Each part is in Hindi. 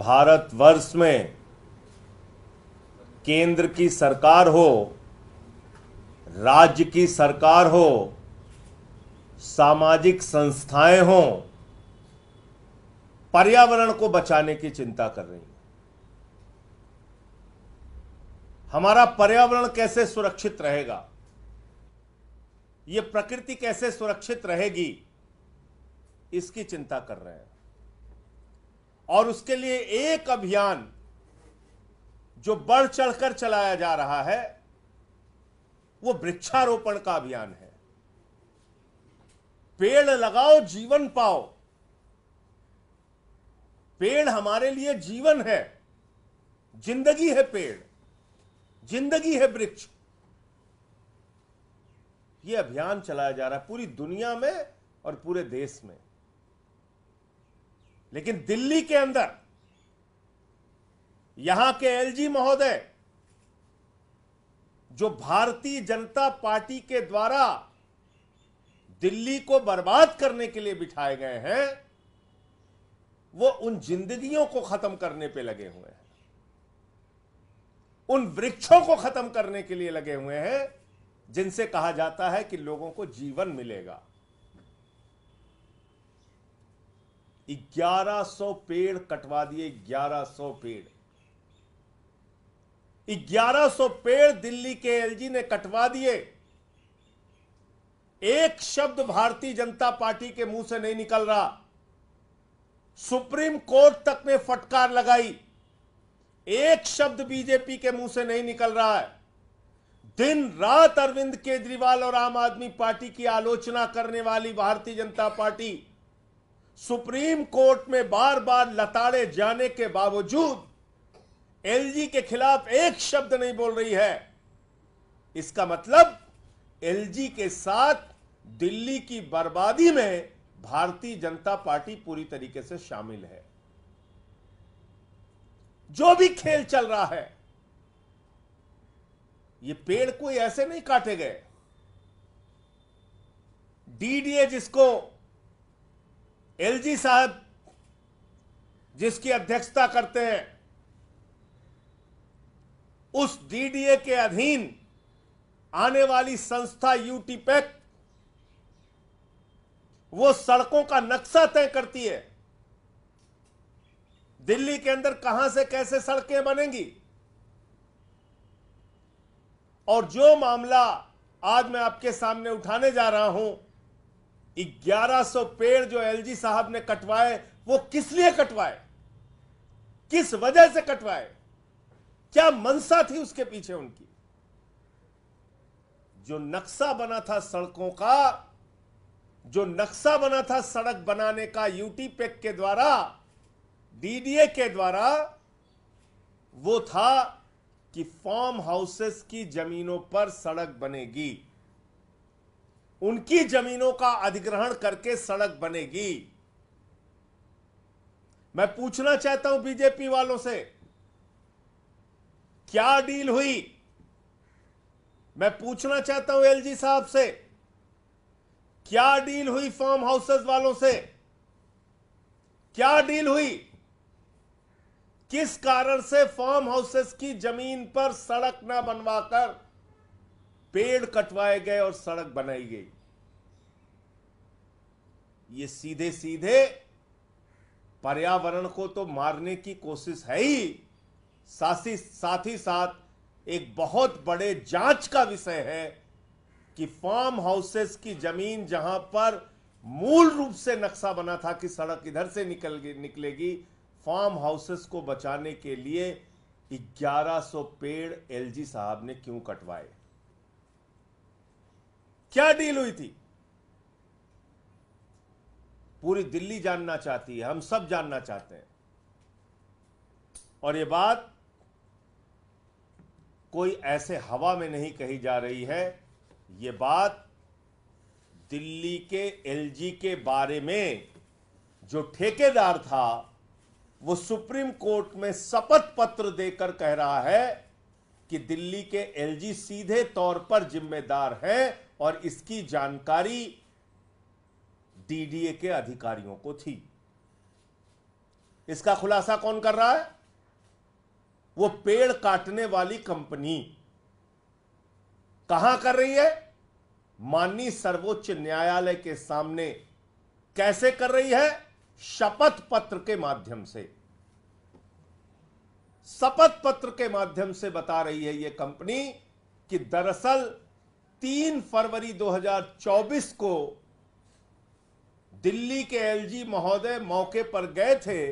भारतवर्ष में केंद्र की सरकार हो, राज्य की सरकार हो, सामाजिक संस्थाएं हों, पर्यावरण को बचाने की चिंता कर रही हैं। हमारा पर्यावरण कैसे सुरक्षित रहेगा, यह प्रकृति कैसे सुरक्षित रहेगी, इसकी चिंता कर रहे हैं। और उसके लिए एक अभियान जो बढ़ चढ़कर चलाया जा रहा है वो वृक्षारोपण का अभियान है। पेड़ लगाओ, जीवन पाओ। पेड़ हमारे लिए जीवन है, जिंदगी है पेड़, जिंदगी है वृक्ष। यह अभियान चलाया जा रहा है पूरी दुनिया में और पूरे देश में। लेकिन दिल्ली के अंदर यहां के एलजी महोदय, जो भारतीय जनता पार्टी के द्वारा दिल्ली को बर्बाद करने के लिए बिठाए गए हैं, वो उन जिंदगियों को खत्म करने पे लगे हुए हैं, उन वृक्षों को खत्म करने के लिए लगे हुए हैं जिनसे कहा जाता है कि लोगों को जीवन मिलेगा। 1100 पेड़ कटवा दिए, 1100 पेड़, 1100 पेड़ दिल्ली के एलजी ने कटवा दिए। एक शब्द भारतीय जनता पार्टी के मुंह से नहीं निकल रहा। सुप्रीम कोर्ट तक ने फटकार लगाई, एक शब्द बीजेपी के मुंह से नहीं निकल रहा है। दिन रात अरविंद केजरीवाल और आम आदमी पार्टी की आलोचना करने वाली Bharatiya Janata party supreme court में बार बार लताड़े जाने के बावजूद एलजी के खिलाफ एक शब्द नहीं बोल रही है। इसका मतलब एलजी के साथ दिल्ली की बर्बादी में भारतीय जनता पार्टी पूरी तरीके से शामिल है। जो भी खेल चल रहा है, ये पेड़ कोई ऐसे नहीं काटे गए। डीडीए जिसको एलजी साहब जिसकी अध्यक्षता करते हैं, उस डीडीए के अधीन आने वाली संस्था यूटीपैक वो सड़कों का नक्शा तय करती है। दिल्ली के अंदर कहां से कैसे सड़कें बनेंगी। और जो मामला आज मैं आपके सामने उठाने जा रहा हूं, 1100 पेड़ जो एलजी साहब ने कटवाए, वो किस लिए कटवाए, किस वजह से कटवाए, क्या मंशा थी उसके पीछे उनकी। जो नक्शा बना था सड़कों का, जो नक्शा बना था सड़क बनाने का यूटीपैक के द्वारा, डीडीए के द्वारा, वो था कि फार्म हाउसेस की जमीनों पर सड़क बनेगी, उनकी जमीनों का अधिग्रहण करके सड़क बनेगी। मैं पूछना चाहता हूं बीजेपी वालों से, क्या डील हुई। मैं पूछना चाहता हूं एलजी साहब से, क्या डील हुई फार्म हाउसेस वालों से, क्या डील हुई। किस कारण से फार्म हाउसेस की जमीन पर सड़क ना बनवाकर पेड़ कटवाए गए और सड़क बनाई गई। ये सीधे सीधे पर्यावरण को तो मारने की कोशिश है ही, साथ ही साथ एक बहुत बड़े जांच का विषय है कि फार्म हाउसेस की जमीन जहां पर मूल रूप से नक्शा बना था कि सड़क इधर से निकलेगी, फार्म हाउसेस को बचाने के लिए 1100 पेड़ एलजी साहब ने क्यों कटवाए। क्या डील हुई थी। पूरी दिल्ली जानना चाहती है, हम सब जानना चाहते हैं। और यह बात कोई ऐसे हवा में नहीं कही जा रही है, यह बात दिल्ली के एलजी के बारे में जो ठेकेदार था, वो सुप्रीम कोर्ट में शपथ पत्र देकर कह रहा है कि दिल्ली के एलजी सीधे तौर पर जिम्मेदार हैं और इसकी जानकारी डीडीए के अधिकारियों को थी। इसका खुलासा कौन कर रहा है? वो पेड़ काटने वाली कंपनी। कहां कर रही है? माननीय सर्वोच्च न्यायालय के सामने। कैसे कर रही है? शपथ पत्र के माध्यम से। शपथ पत्र के माध्यम से बता रही है यह कंपनी कि दरअसल 3 फरवरी 2024 को दिल्ली के एलजी महोदय मौके पर गए थे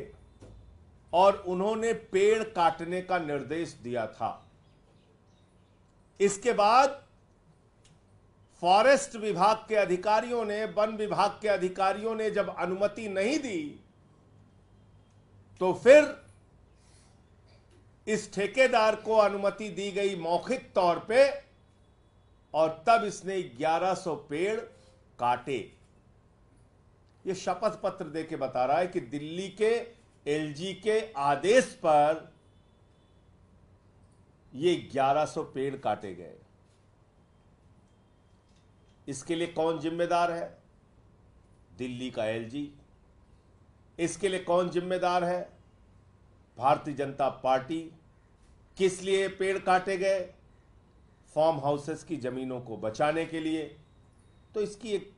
और उन्होंने पेड़ काटने का निर्देश दिया था। इसके बाद फॉरेस्ट विभाग के अधिकारियों ने, वन विभाग के अधिकारियों ने जब अनुमति नहीं दी तो फिर इस ठेकेदार को अनुमति दी गई मौखिक तौर पे और तब इसने 1100 पेड़ काटे। यह शपथ पत्र देके बता रहा है कि दिल्ली के एलजी के आदेश पर ये 1100 पेड़ काटे गए। इसके लिए कौन जिम्मेदार है? दिल्ली का एलजी। इसके लिए कौन जिम्मेदार है? भारतीय जनता पार्टी। किस लिए पेड़ काटे गए? फार्म हाउसेस की जमीनों को बचाने के लिए। तो इसकी एक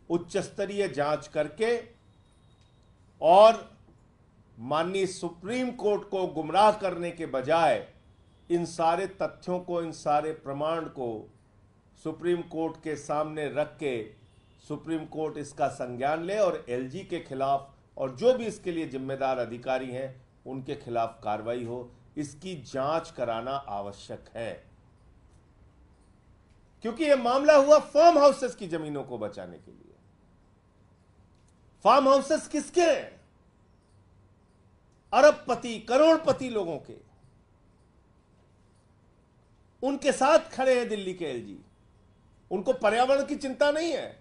उच्च स्तरीय जांच करके और माननीय सुप्रीम कोर्ट को गुमराह करने के बजाय इन सारे तथ्यों को, इन सारे प्रमाण को सुप्रीम कोर्ट के सामने रख के सुप्रीम कोर्ट इसका संज्ञान ले और एलजी के खिलाफ और जो भी इसके लिए जिम्मेदार अधिकारी हैं उनके खिलाफ कार्रवाई हो। इसकी जांच कराना आवश्यक है, क्योंकि यह मामला हुआ फार्म हाउसेस की जमीनों को बचाने के लिए। फार्म हाउसेस किसके हैं? अरबपति, करोड़पति लोगों के। उनके साथ खड़े हैं दिल्ली के एलजी। उनको पर्यावरण की चिंता नहीं है,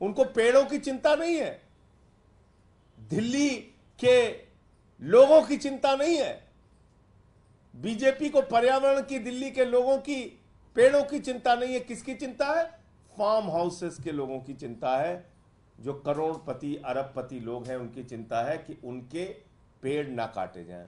उनको पेड़ों की चिंता नहीं है, दिल्ली के लोगों की चिंता नहीं है। बीजेपी को पर्यावरण की, दिल्ली के लोगों की, पेड़ों की चिंता नहीं है। किसकी चिंता है? फार्म हाउसेस के लोगों की चिंता है। जो करोड़पति, अरबपति लोग हैं उनकी चिंता है कि उनके पेड़ ना काटे जाएं।